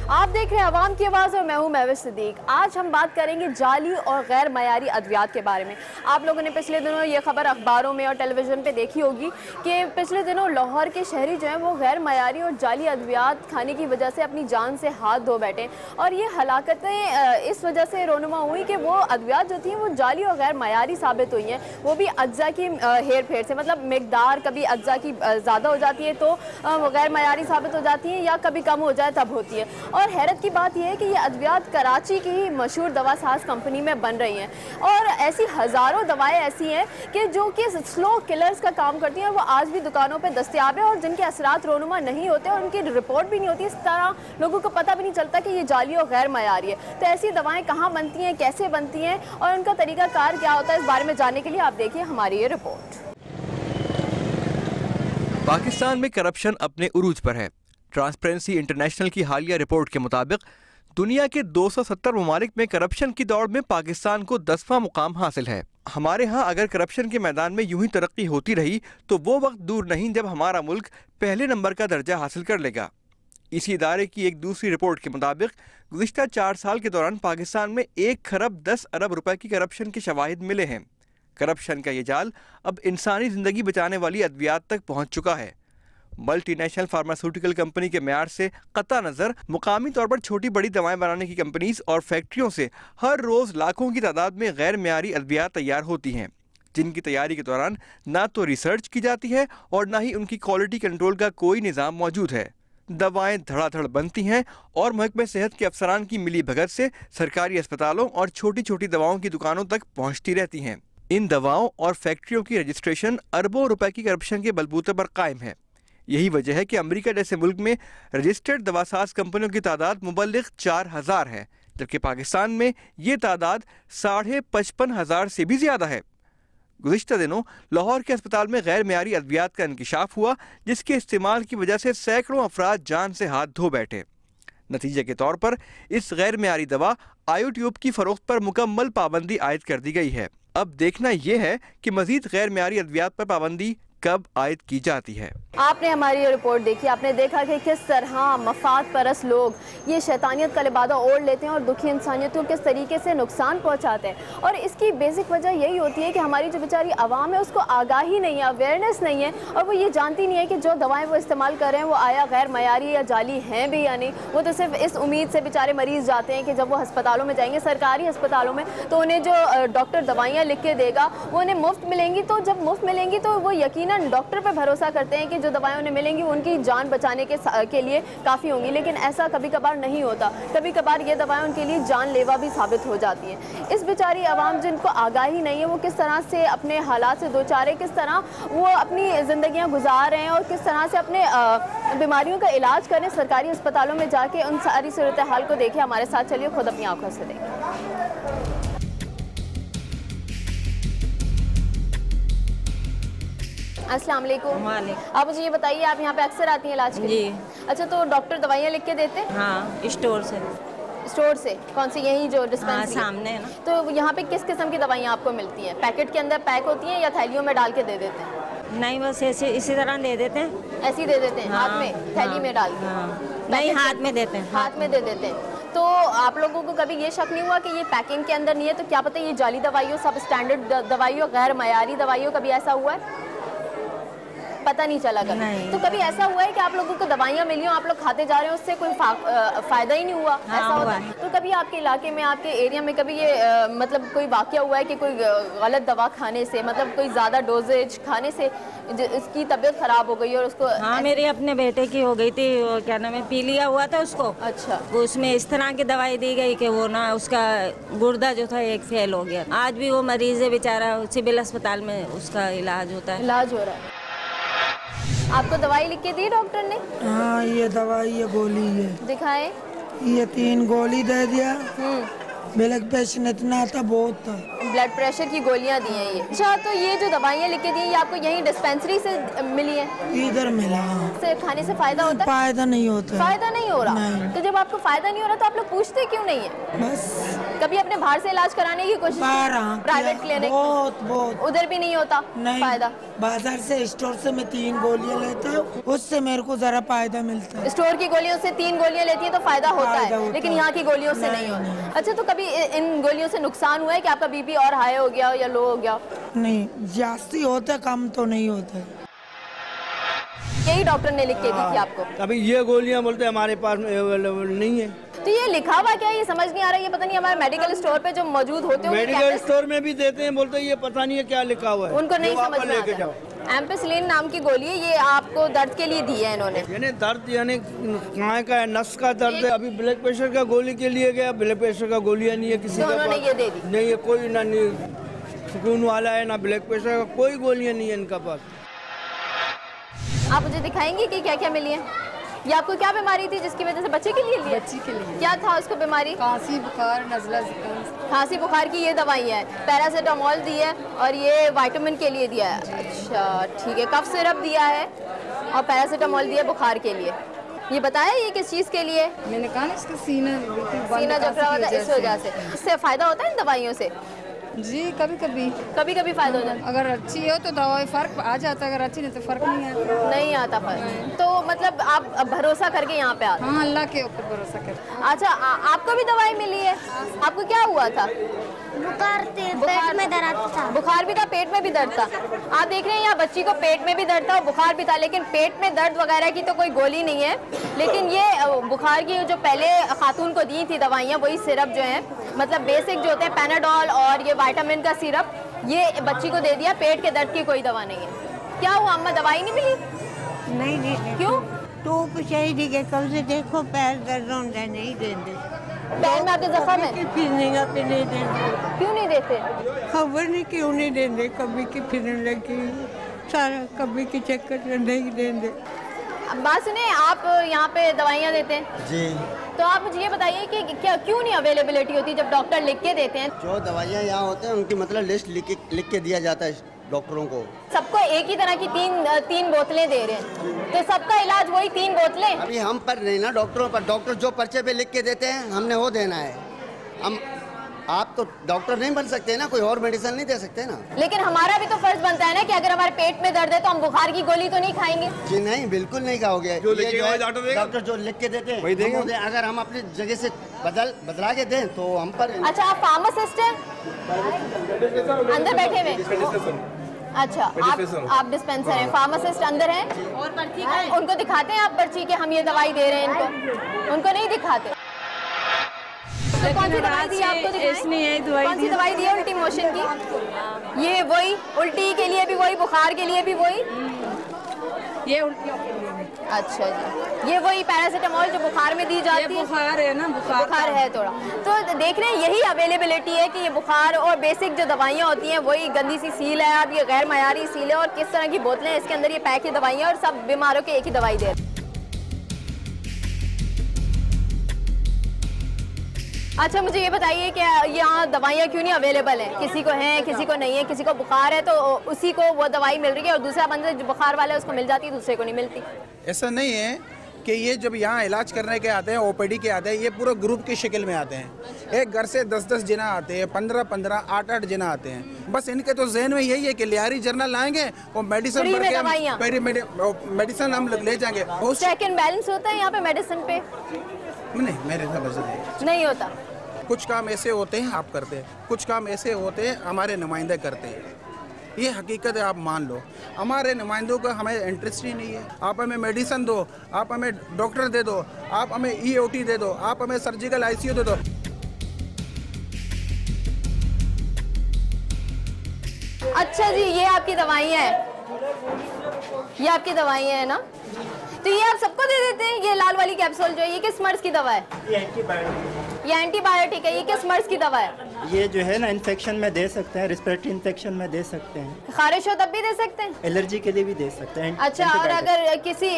आप देख रहे हैं आवाम की आवाज़ और मैं हूं महविश सिद्दीक। आज हम बात करेंगे जाली और गैर मयारी अद्वियात के बारे में। आप लोगों ने पिछले दिनों ये खबर अखबारों में और टेलीविज़न पे देखी होगी कि पिछले दिनों लाहौर के शहरी जो हैं वो गैर मयारी और जाली अद्वियात खाने की वजह से अपनी जान से हाथ धो बैठे और ये हलाकतें इस वजह से रोनुमा हुई कि वो अद्वियात जो थी वो जाली और गैर मयारी साबित हुई हैं। वो भी अज्जा की हेर फेर से, मतलब मिकदार कभी अज्जा की ज़्यादा हो जाती है तो वो गैर मयारी साबित हो जाती है या कभी कम हो जाए तब होती है। और हैरत की बात यह है कि ये अद्वियात कराची की ही मशहूर दवा साज कंपनी में बन रही हैं और ऐसी हज़ारों दवाएं ऐसी हैं कि जो कि स्लो किलर्स का काम करती हैं और वो आज भी दुकानों पे दस्तयाब है और जिनके असरात रोनुमा नहीं होते और उनकी रिपोर्ट भी नहीं होती। इस तरह लोगों को पता भी नहीं चलता कि ये जाली और गैर मयारी है। तो ऐसी दवाएँ कहाँ बनती हैं, कैसे बनती हैं और उनका तरीक़ाकार क्या होता है, इस बारे में जानने के लिए आप देखिए हमारी ये रिपोर्ट। पाकिस्तान में करप्शन अपने उरूज पर है। ट्रांसपेरेंसी इंटरनेशनल की हालिया रिपोर्ट के मुताबिक दुनिया के 270 ममालिक में करप्शन की दौड़ में पाकिस्तान को 10वां मुकाम हासिल है। हमारे यहाँ अगर करप्शन के मैदान में यूं ही तरक्की होती रही तो वो वक्त दूर नहीं जब हमारा मुल्क पहले नंबर का दर्जा हासिल कर लेगा। इसी इदारे की एक दूसरी रिपोर्ट के मुताबिक गुज़िश्ता 4 साल के दौरान पाकिस्तान में 1 खरब 10 अरब रुपए की करप्शन के शवाहिद मिले हैं। करप्शन का ये जाल अब इंसानी ज़िंदगी बचाने वाली अद्वियात तक पहुँच चुका है। मल्टीनेशनल फार्मास्यूटिकल कंपनी के म्यार से कता नज़र मुकामी तौर पर छोटी बड़ी दवाएं बनाने की कंपनीज और फैक्ट्रियों से हर रोज़ लाखों की तादाद में गैर म्यारी अद्वियात तैयार होती हैं, जिनकी तैयारी के दौरान ना तो रिसर्च की जाती है और ना ही उनकी क्वालिटी कंट्रोल का कोई निज़ाम मौजूद है। दवाएं धड़ाधड़ बनती हैं और महकमे सेहत के अफसरान की मिली भगत से सरकारी अस्पतालों और छोटी छोटी दवाओं की दुकानों तक पहुँचती रहती हैं। इन दवाओं और फैक्ट्रियों की रजिस्ट्रेशन अरबों रुपए की करप्शन के बलबूते पर कायम है। यही वजह है कि अमेरिका जैसे मुल्क में रजिस्टर्ड दवासाज कंपनियों की तादाद मुबल्लिग 4000 है, जबकि पाकिस्तान में ये तादाद 55,500 से भी ज़्यादा है। गुज़िश्ता दिनों लाहौर के अस्पताल में गैर मयारी अद्वियात का इंकिशाफ हुआ, जिसके इस्तेमाल की वजह से सैकड़ों अफराद जान से हाथ धो बैठे। नतीजे के तौर पर इस गैर मयारी दवा आयोट्यूब की फरोख्त पर मुकम्मल पाबंदी आयद कर दी गई है। अब देखना यह है कि मजीद गैर मयारी अद्वियात पर पाबंदी कब आयद की जाती है। आपने हमारी ये रिपोर्ट देखी, आपने देखा कि किस तरह मफाद परस्त लोग ये शैतानियत का लिबादा ओढ़ लेते हैं और दुखी इंसानियत को किस तरीके से नुकसान पहुंचाते हैं। और इसकी बेसिक वजह यही होती है कि हमारी जो बेचारी आवाम है उसको आगाही नहीं है, अवेयरनेस नहीं है और वो ये जानती नहीं है कि जो दवाएं वो इस्तेमाल कर रहे हैं वो आया गैर मयारी या जाली हैं भी या नहीं। वो तो सिर्फ इस उम्मीद से बेचारे मरीज़ जाते हैं कि जब वो अस्पतालों में जाएंगे, सरकारी अस्पतालों में, तो उन्हें जो डॉक्टर दवाइयाँ लिख के देगा वो उन्हें मुफ्त मिलेंगी। तो जब मुफ्त मिलेंगी तो वो यकीनन डॉक्टर पर भरोसा करते हैं कि जो दवाएं उन्हें मिलेंगी वो उनकी जान बचाने के लिए काफ़ी होंगी, लेकिन ऐसा कभी कभार नहीं होता। कभी कभार ये दवाएं उनके लिए जानलेवा भी साबित हो जाती हैं। इस बेचारी आवाम जिनको आगाही नहीं है वो किस तरह से अपने हालात से दो चार, किस तरह वो अपनी ज़िंदगियाँ गुजार रहे हैं और किस तरह से अपने बीमारियों का इलाज करें सरकारी अस्पतालों में जाके, उन सारी सूरत हाल को देखें। हमारे साथ चलिए, खुद अपनी आंखों से देखें। अस्सलाम वालेकुम। आप मुझे ये बताइए, आप यहाँ पे अक्सर आती हैं इलाज के लिए? अच्छा, तो डॉक्टर दवाइयाँ लिख के देते हैं? हाँ, स्टोर से। कौन सी? यही जो डिस्पेंसरी सामने है ना? तो यहाँ पे किस किस्म की दवाइयाँ आपको मिलती हैं? पैकेट के अंदर पैक होती हैं या थैलियों में डाल के दे देते हैं? नहीं, बस ऐसे इसी तरह दे देते हैं। ऐसे ही दे देते हैं? हाथ में थैली में डाल के? नहीं, हाथ में देते हैं। हाथ में दे देते हैं। तो आप लोगों को कभी ये शक नहीं हुआ कि ये पैकिंग के अंदर नहीं है, तो क्या पता ये जाली दवाइयों, सब स्टैंडर्ड दवाइयों, गैर मयारी दवाइयों, कभी ऐसा हुआ है? पता नहीं चला कभी? तो कभी ऐसा हुआ है कि आप लोगों को दवाइयाँ मिली हो, आप लोग खाते जा रहे हो, उससे कोई फायदा ही नहीं हुआ? ऐसा होता है? तो कभी आपके इलाके में, आपके एरिया में कभी ये मतलब कोई वाकया हुआ है कि कोई गलत दवा खाने से, मतलब कोई ज़्यादा डोजेज खाने से इसकी तबीयत खराब हो गई और उसको? हाँ, मेरे अपने बेटे की हो गई थी, क्या नाम है, पीलिया हुआ था उसको। अच्छा। वो उसमें इस तरह की दवाई दी गई कि वो ना उसका गुर्दा जो था एक फेल हो गया। आज भी वो मरीज है बेचारा, सिविल अस्पताल में उसका इलाज होता है। इलाज हो रहा है। आपको दवाई लिख के दी डॉक्टर ने? हाँ, ये दवाई, ये गोली है। दिखाए। ये 3 गोली दे दिया ब्लड प्रेशर इतना था, बहुत था। ब्लड प्रेशर की गोलियां दी हैं ये। अच्छा, तो ये जो दवाइयाँ लिख के दी हैं ये आपको यहीं डिस्पेंसरी से मिली हैं? इधर मिला। से खाने से फायदा होता है? फायदा नहीं होता। फायदा नहीं हो रहा? नहीं। तो जब आपको फायदा नहीं हो रहा तो आप लोग पूछते क्यों नहीं है? बस कभी अपने बाहर से इलाज कराने की कोशिश? Private clinic? बहुत उधर भी नहीं होता नहीं फायदा? बाजार से, स्टोर से मैं 3 गोलियां लेता हूँ, उससे मेरे को जरा फायदा मिलता है। स्टोर की गोलियों से 3 गोलियां लेती है तो फायदा होता है, लेकिन यहाँ की गोलियों से नहीं होता। अच्छा, तो कभी इन गोलियों से नुकसान हुआ है कि आपका बीपी और हाई हो गया या लो हो गया? नहीं, जास्ती होता, कम तो नहीं होता। यही डॉक्टर ने लिख के दी थी आपको? अभी ये गोलियां बोलते हमारे पास में अवेलेबल नहीं है। तो ये लिखा हुआ क्या है, ये समझ नहीं आ रहा है। ये पता नहीं हमारे मेडिकल स्टोर पे जो मौजूद होते हैं, मेडिकल स्टोर में भी देते हैं, बोलते हैं ये पता नहीं है क्या लिखा हुआ है, उनको नहीं समझ में आता है। एम्पिसिलिन नाम की गोली है, ये आपको दर्द के लिए दी है इन्होंने। यानी दर्द यानी कहाँ का है, नस का दर्द है। अभी ब्लड प्रेशर का गोली के लिए गया, ब्लड प्रेशर का गोलियां नहीं है किसी का उन्होंने ये दे दी? नहीं है, कोई ना सुकून वाला है ना ब्लड प्रेशर का, कोई गोलियां नहीं है इनका पास। आप मुझे दिखाएंगे कि क्या क्या मिली है? ये आपको क्या बीमारी थी जिसकी वजह से बच्चे के लिए लिए? बच्ची के लिए। क्या था उसको बीमारी? खांसी, बुखार, नज़ला, जुकाम। खांसी बुखार की ये दवाई है, पैरासीटामोल दी है और ये विटामिन के लिए दिया है। अच्छा ठीक है, कफ सिरप दिया है और पैरासीटामोल दिया बुखार के लिए। ये बताया ये किस चीज़ के लिए? मैंने कहा ना इसका सीना जकड़ा होता है, इस वजह से। इससे फ़ायदा होता है इन दवाइयों से? जी, कभी कभी फ़ायदा हो जाता है। अगर अच्छी हो तो दवाई फ़र्क आ जाता है, अगर अच्छी नहीं तो फ़र्क नहीं आता। नहीं आता फ़र्क। तो मतलब आप भरोसा करके यहाँ पे आते? हाँ, अल्लाह के ऊपर भरोसा कर। अच्छा, आपको भी दवाई मिली है? आपको क्या हुआ था? बुखार पेट में दर्द था। बुखार भी था, पेट में भी दर्द था। आप देख रहे हैं यहाँ बच्ची को पेट में भी दर्द था और बुखार भी था, लेकिन पेट में दर्द वगैरह की तो कोई गोली नहीं है। लेकिन ये बुखार की जो पहले खातून को दी थी दवाइयाँ, वही सिरप जो है, मतलब बेसिक जो होते हैं पैनाडोल और ये विटामिन का सिरप, ये बच्ची को दे दिया। पेट के दर्द की कोई दवा नहीं है। क्या हुआ अम्मा, दवाई नहीं मिली? नहीं। क्यों? तो चाहिए कल से देखो पैर दर्द होता है, नहीं देंगे। पैर में आपके जख्म है? फिरने पे नहीं देंगे। क्यों नहीं देते? खबर नहीं क्यों नहीं देंगे। कभी की फिरने लगी सारा, कभी की चक्कर नहीं देंगे। बात सुने, आप यहाँ पे दवाइयाँ देते हैं? जी। तो आप मुझे ये बताइए कि क्या क्यों नहीं अवेलेबिलिटी होती जब डॉक्टर लिख के देते हैं? जो दवाइयाँ यहाँ होते हैं उनकी मतलब लिस्ट लिख के दिया जाता है डॉक्टरों को। सबको एक ही तरह की तीन बोतलें दे रहे हैं, तो सबका इलाज वही 3 बोतलें? अभी हम पर नहीं ना डॉक्टरों पर, डॉक्टर जो पर्चे पे लिख के देते हैं हमने वो देना है। हम आप तो डॉक्टर नहीं बन सकते ना, कोई और मेडिसिन नहीं दे सकते ना। लेकिन हमारा भी तो फर्ज बनता है ना कि अगर हमारे पेट में दर्द है तो हम बुखार की गोली तो नहीं खाएंगे। जी नहीं, बिल्कुल नहीं खाओगे। डॉक्टर जो लिख के देते हैं अगर हम अपनी जगह से बदला के दें तो हम पर। अच्छा, आप फार्मासिस्ट हैं? अंदर बैठे हुए? अच्छा, आप डिस्पेंसर हैं, फार्मासिस्ट अंदर हैं? और पर्ची का है? उनको दिखाते हैं आप पर्ची के हम ये दवाई दे रहे हैं इनको? उनको नहीं दिखाते। तो कौन सी दवाई दी आपको? कौन सी दवाई दी है उल्टी मोशन की? ये वही उल्टी के लिए भी वही, बुखार के लिए भी वही? ये उल्टियों के लिए। अच्छा जी, ये वही पैरासीटामोल जो बुखार में दी जाती है? बुखार है ना, बुखार है थोड़ा। तो देख रहे हैं यही अवेलेबिलिटी है कि ये बुखार और बेसिक जो दवाइयाँ होती हैं वही गंदी सी सील है। अब ये गैर मयारी सील है और किस तरह की बोतलें इसके अंदर ये पैक की दवाइयाँ, और सब बीमारों के एक ही दवाई दे रहे हैं। अच्छा, मुझे ये बताइए कि यहाँ दवाइयाँ क्यों नहीं अवेलेबल हैं? किसी को है, किसी को नहीं है। किसी को बुखार है तो उसी को वो दवाई मिल रही है और दूसरा बंदा जो बुखार वाला है उसको मिल जाती है, दूसरे को नहीं मिलती। ऐसा नहीं है कि ये जब यहाँ इलाज करने के आते हैं, ओपीडी के आते हैं, ये पूरे ग्रुप की शक्ल में आते हैं। एक घर से 10-10 जना आते हैं, 15-15, 8-8 जना आते हैं। बस इनके तो जहन में यही है कि लियारी जर्नल लाएंगे और मेडिसिन मेडिसिन हम ले जाएंगे। चेक एंड बैलेंस होता है यहाँ पे मेडिसिन पे? नहीं, मेरे समझ नहीं होता। कुछ काम ऐसे होते हैं आप करते हैं, कुछ काम ऐसे होते हैं हमारे नुमाइंदे करते हैं। ये हकीकत है, आप मान लो। हमारे नुमाइंदों का हमें इंटरेस्ट ही नहीं है। आप हमें मेडिसिन दो, आप हमें डॉक्टर दे दो, आप हमें EOT दे दो, आप हमें सर्जिकल ICU दे दो। अच्छा जी, ये आपकी दवाइयाँ हैं? ये आपकी दवाइयाँ हैं ना? तो ये आप सबको दे देते हैं? ये लाल वाली कैप्सूल जो है ये किस मर्ज की दवा है? ये एंटीबायोटिक है। ये किस मर्ज की दवा है? ये जो है ना इन्फेक्शन में दे सकते हैं, रिस्पिरेटरी इन्फेक्शन में दे सकते हैं, खारिश हो तब भी दे सकते हैं, एलर्जी के लिए भी दे सकते हैं। अच्छा, और अगर किसी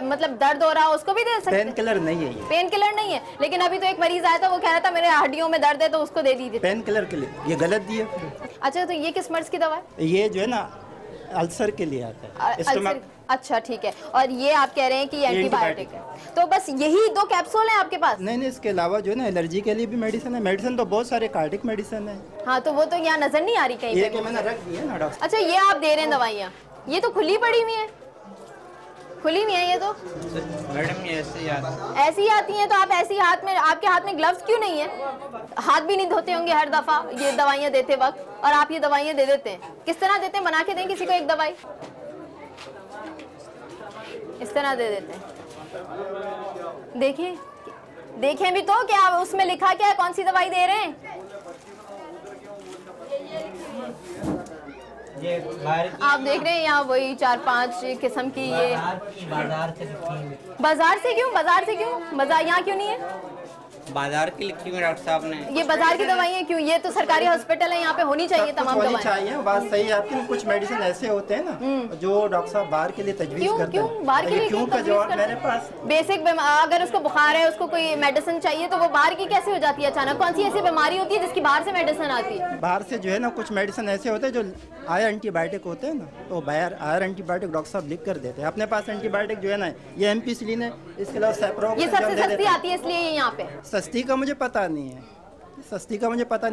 मतलब दर्द हो रहा हो उसको भी दे सकते हैं? पेन किलर नहीं है ये, पेन किलर नहीं है। लेकिन अभी तो एक मरीज आया था, वो कह रहा था मेरे हड्डियों में दर्द है तो उसको दे दीजिए। पेन किलर के लिए ये गलत दिए। अच्छा, तो ये किस मर्ज की दवा है? ये जो है ना अल्सर के लिए आता है, स्टमक। अच्छा ठीक है, और ये आप कह रहे हैं कि एंटीबायोटिक है, तो बस यही 2 कैप्सूल हैं आपके पास? नहीं, इसके अलावा जो है ना एलर्जी के लिए भी मेडिसिन है। मेडिसिन तो बहुत सारे कार्डिक मेडिसिन है। हाँ, तो वो तो यहाँ नजर नहीं आ रही कहीं ये पे। मैंने रख दी है ना डॉक्टर। अच्छा, ये आप दे रहे हैं दवाइयाँ, ये तो खुली पड़ी हुई है, खुली नहीं है ये तो। मैडम ये ऐसी ही आती हैं, तो आप ऐसी हाथ में, आपके हाथ में ग्लव्स क्यों नहीं है? हाथ भी नहीं धोते होंगे हर दफा ये दवाइयाँ देते वक्त, और आप ये दवाइयाँ दे देते हैं। किस तरह देते हैं? बना के दें किसी को एक दवाई, इस तरह दे देते हैं। देखिए, देखें भी तो क्या उसमें लिखा क्या है, कौन सी दवाई दे रहे हैं? आप देख रहे हैं यहाँ वही 4-5 किस्म की ये बाजार से क्यों? बाजार यहाँ क्यों नहीं है? बाजार की लिखी हुई डॉक्टर साहब ने। ये बाजार की दवाइयाँ क्यों? ये तो सरकारी हॉस्पिटल है, यहाँ पे होनी चाहिए तमाम दवाएं। चाहिए, बात सही है आपकी। कुछ मेडिसिन ऐसे होते हैं ना जो डॉक्टर साहब बाहर के लिए तजवीज़ करते हैं। क्यों बाहर के लिए? क्यों का जवाब मेरे पास। बेसिक अगर उसको बुखार है, उसको कोई मेडिसिन चाहिए, तो वो बाहर की कैसे हो जाती है अचानक? कौन सी ऐसी बीमारी होती है जिसकी बाहर से मेडिसिन आती है? बाहर से जो है ना कुछ मेडिसिन ऐसे होते हैं जो आयर एंटीबायोटिक होते हैं ना, तो आयर एंटीबायोटिक डॉक्टर साहब लिख कर देते हैं। अपने पास एंटीबायोटिक जो है ना ये एम्पिसिलिन है, इसके अलावा सेप्रोक्स। ये सबसे सस्ती आती है इसलिए यहाँ पे। सस्ती का मुझे पता नहीं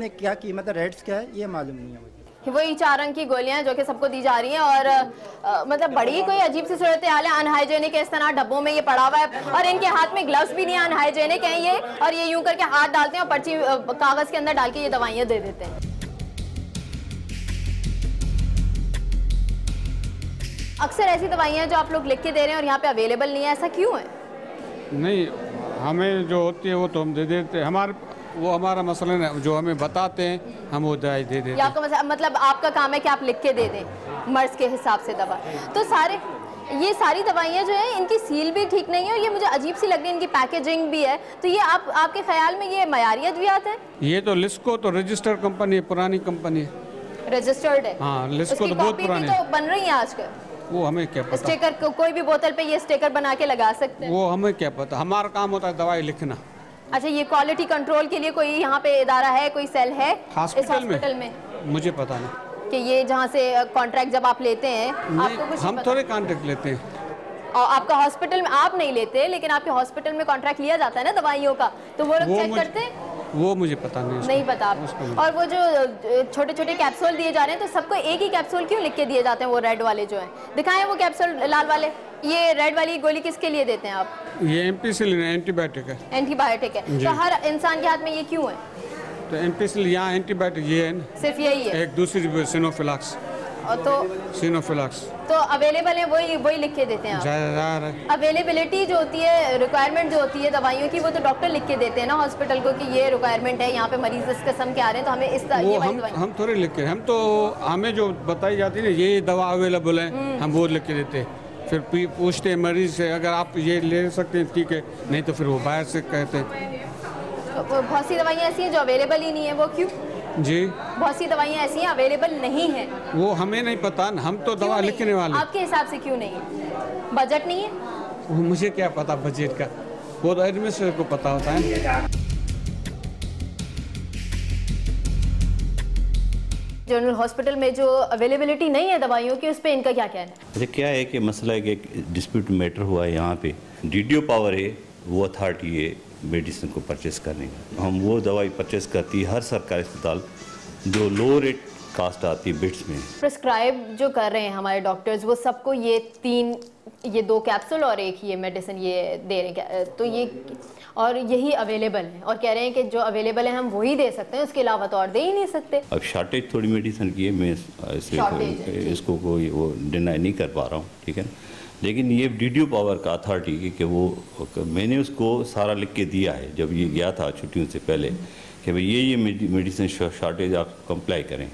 है, क्या कीमत है, रेट्स क्या है, ये मालूम नहीं है मुझे। वही 4 रंग की गोलियां जो कि सबको दी जा रही हैं, और मतलब बड़ी कोई अजीब सी सूरत हाल है। अनहाइजेनिक है, इस तरह डब्बों में ये पड़ा हुआ है, और इनके हाथ में ग्लव्स भी नहीं है, अनहाइजेनिक है ये, और ये यूं करके हाथ डालते हैं और पर्ची कागज के अंदर डाल के ये दवाइयाँ दे देते हैं। अक्सर ऐसी दवाइयाँ जो आप लोग लिख के दे रहे हैं और यहाँ पे अवेलेबल नहीं है, ऐसा क्यों है? नहीं, हमें जो होती है वो तो हम दे देते हैं। हमारा मसला है, जो हमें बताते हैं हम वो दवाई दे देते हैं। आपका मतलब आपका काम है कि आप लिख के दे दें मर्ज के हिसाब से दवा। तो ये सारी दवाइयाँ जो है इनकी सील भी ठीक नहीं है, और ये मुझे अजीब सी लग रही है, इनकी पैकेजिंग भी है। तो ये आपके ख्याल में ये मयारियत भी आता है? ये तो लिस्को तो रजिस्टर्ड कंपनी है, पुरानी कंपनी है, रजिस्टर्ड है। हाँ, लिस्को तो बहुत पुरानी है। तो बन रही है आजकल, वो हमें क्या पता। स्टिकर कोई भी बोतल पे ये स्टिकर बना के लगा सकते हैं, वो हमें क्या पता। हमारा काम होता है दवाई लिखना। अच्छा, ये क्वालिटी कंट्रोल के लिए कोई यहाँ पे इदारा है, कोई सेल है इस हॉस्पिटल में? मुझे पता नहीं कि ये जहाँ से कॉन्ट्रैक्ट जब आप लेते हैं आपको कुछ हम थोड़े कॉन्ट्रैक्ट लेते हैं। और आपका हॉस्पिटल में आप नहीं लेते, लेकिन आपके हॉस्पिटल में कॉन्ट्रैक्ट लिया जाता है ना दवाइयों का, तो वो लोग चेक करते हैं? वो मुझे पता नहीं पता आपको। और वो जो छोटे छोटे कैप्सूल दिए जा रहे हैं, तो सबको एक ही कैप्सूल क्यों लिख के दिए जाते हैं? वो रेड वाले जो हैं, दिखाएं वो कैप्सूल लाल वाले। ये रेड वाली गोली किसके लिए देते हैं आप? ये एम्पिसिलिन एंटीबायोटिक है। एंटीबायोटिक है, तो हर इंसान के हाथ में ये क्यों है? तो एम्पिसिलिन यहाँ एंटीबायोटिक ये है ना, सिर्फ यही है। एक दूसरी सिनोफिलैक्स, तो अवेलेबल है, वही लिख के देते हैं। अवेलेबिलिटी जो होती है, रिक्वायरमेंट जो होती है दवाइयों की, वो तो डॉक्टर लिख के देते हैं ना हॉस्पिटल को कि ये रिक्वायरमेंट है, यहाँ पे मरीज इस किस्म के आ रहे हैं, तो हमें इस हम थोड़े लिख के, हम तो हमें जो बताई जाती है ना ये दवा अवेलेबल है, हम वो लिख के देते हैं। फिर पूछते हैं मरीज से, अगर आप ये ले सकते हैं ठीक है, नहीं तो फिर वो बाहर से कहते हैं। बहुत सी दवाइयाँ ऐसी हैं जो अवेलेबल ही नहीं है, वो क्यों? जी, बहुत सी दवाइयाँ ऐसी हैं अवेलेबल नहीं है। वो हमें नहीं पता, हम तो दवा लिखने वाले। आपके हिसाब से क्यों नहीं है? बजट नहीं है? वो मुझे क्या पता बजट का, वो तो एडमिनिस्ट्रेटर को पता होता है। जनरल हॉस्पिटल में जो अवेलेबिलिटी नहीं है दवाइयों की, उस पर इनका क्या कहना है? अच्छा, क्या है कि मसला है कि एक डिस्प्यूट मैटर हुआ है यहाँ पे, डीडीओ पावर है, वो अथॉरिटी है मेडिसिन को परचेस करने का। हम वो दवाई परचेस करती है हर सरकारी अस्पताल जो लो रेट कास्ट आती है बिट्स में। प्रिस्क्राइब जो कर रहे हैं हमारे डॉक्टर्स, वो सबको ये 2 कैप्सूल और एक ये मेडिसिन ये दे रहे हैं, तो ये और यही अवेलेबल है, और कह रहे हैं कि जो अवेलेबल है हम वही दे सकते हैं, उसके अलावा तो और दे ही नहीं सकते। अब शॉर्टेज थोड़ी मेडिसिन की है, मैं इसको कोई वो डिनाई नहीं कर पा रहा हूँ, ठीक है, लेकिन ये डीडीओ पावर का अथॉरिटी की कि वो मैंने उसको सारा लिख के दिया है जब ये गया था छुट्टियों से पहले कि भाई ये मेडिसिन शॉर्टेज आप कंप्लाई करें।